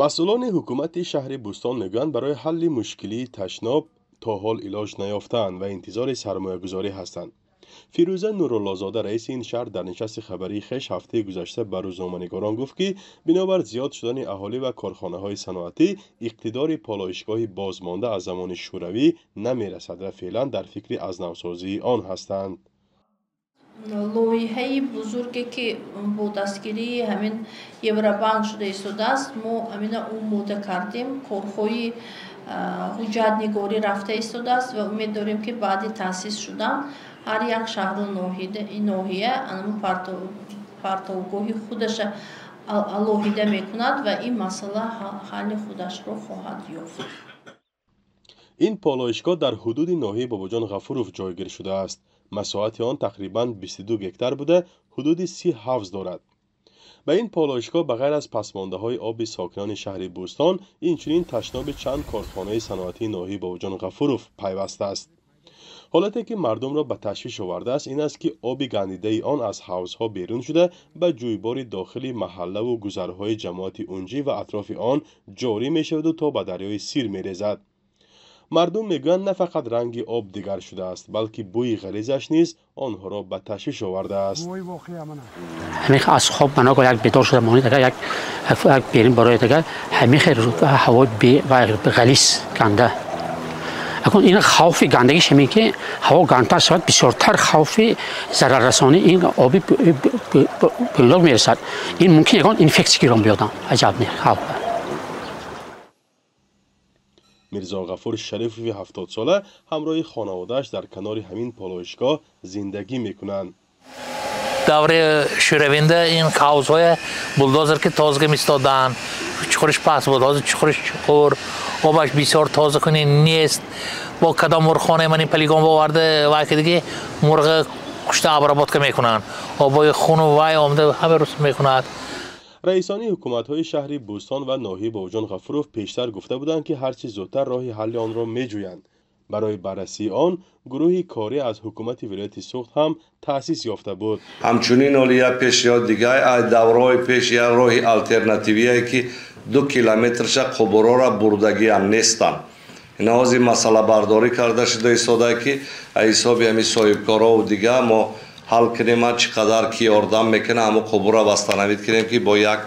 масъулони ҳукумати шаҳри Бӯстон мегӯянд барои ҳалли мушкилии ташноб то ҳол илоҷ наёфтаанд ва интизори сармоягузорӣ ҳастанд. фирӯза нуруллозода раиси ин шаҳр дар нишасти хабарии хеш ҳафтаи гузашта ба рӯзноманигорон гуфт ки биновар зиёд шудани аҳолӣ ва корхонаҳои саноатӣ иқтидори полоишгоҳи бозмонда аз замони шӯравӣ намерасад ва феълан дар фикри азнавсозии он ҳастанд. лоиҳаи бузурге ки бо дастгирии ҳамин Евробанк шуда истодааст, мо амина омода кардем. Корҳои ҳуҷҷатнигорӣ рафта истодааст ва умед дорем ки баъди таъсис шудан ҳар як шаҳру ноҳия партовгоҳи худаша алоҳида мекунад ва ин масъала ҳалли худашро хоҳад ёфт. ин полоишгоҳ дар ҳудуди ноҳияи Бобоҷон Ғафуров ҷойгир шудааст. масоҳати он тақрибан 22 гектар буда ҳудуди 30 ҳавз дорад. ба ин полоишгоҳ ба ғайр аз пасмондаҳои оби сокинони шаҳри Бӯстон, инчунин ташноби чанд корхонаи саноатии ноҳияи Бобоҷон Ғафуров пайваст аст. ҳолате ки мардумро ба ташвиш овардааст ин аст ки оби гандидаи он аз ҳавзҳо берун шуда ба ҷӯйбори дохили маҳаллаву гузарҳои ҷамоати унҷӣ ва атрофи он ҷорӣ мешаваду то ба дарёи Сир мерезад. мардум мегӯянд на фақат ранги об дигар шудааст, балки бӯи ғализаш низ онҳоро ба ташвиш овардааст. аз хоб манога як бедор шуда монид ага як берин барои ага ҳамихе ҳавои ғализ ганда. акун ин хавфи гандагиш ҳамин ки ҳаво гандтар шавад бисёртар хавфи зараррасонӣ ин оби бӯёг мерасад. ин мумкин ягон инфексия гиром биёдам. аҷаб не хавф. мирзо Ғафур Шарифови 70 сола ҳамроҳи хонаводааш дар канори ҳамин полоишгоҳ зиндагӣ мекунанд. даври шӯравинда ин ҳавзҳои булдозер ки тоза мистодан, чуқуриш паст буд, ҳозир чуқуриш чуқур, обаш бисёр тоза кунӣ нест. бо кадом мурғхонаи ман ин полигон боварда вайки диги мурға кушта обработка мекунанд. обои хуну вай омда ҳама рӯз мекунад. раисони ҳукуматҳои шаҳри Бӯстон ва ноҳияи Бобоҷон Ғафуров пештар гуфта буданд ки ҳарчи зудтар роҳи ҳалли онро меҷӯянд. барои баррасии он гурӯҳи корӣ аз ҳукумати вилояти Суғд ҳам таъсис ёфта буд. ҳамчунин олия пешиёд дигаи даврои пеш як роҳи алтернативие ки 2 километрша қубурора бурдагиам нестанд. ина ҳозир масъалабардорӣ карда шуда истодае ки ҳисоби ҳамин соҳибкорову дига мо ҳал кунем чӣ қадар ки ёрдам мекуна ҳамо қубура вастанавид кунем ки бо як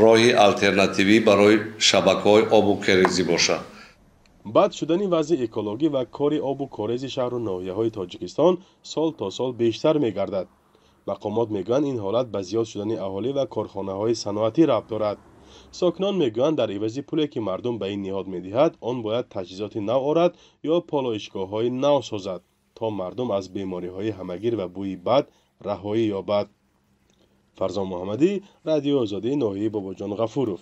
роҳи алтернативӣ барои шабакаҳои обу корезӣ бошад. бад шудани вазъи экологӣ ва кори обу корези шаҳру ноҳияҳои Тоҷикистон сол то сол бештар мегардад. мақомот мегӯянд ин ҳолат ба зиёд шудани аҳолӣ ва корхонаҳои саноатӣ рабт дорад. сокинон мегӯянд дар ивази пуле ки мардум ба ин ниҳод медиҳад он бояд таҷҳизоти нав орад ё полоишгоҳҳои нав созад то мардум аз бемориҳои ҳамагир ва бӯи бад раҳоӣ ёбад. фарзон муҳаммадӣ, радиои Озодии ноҳияи Бобоҷон Ғафуров.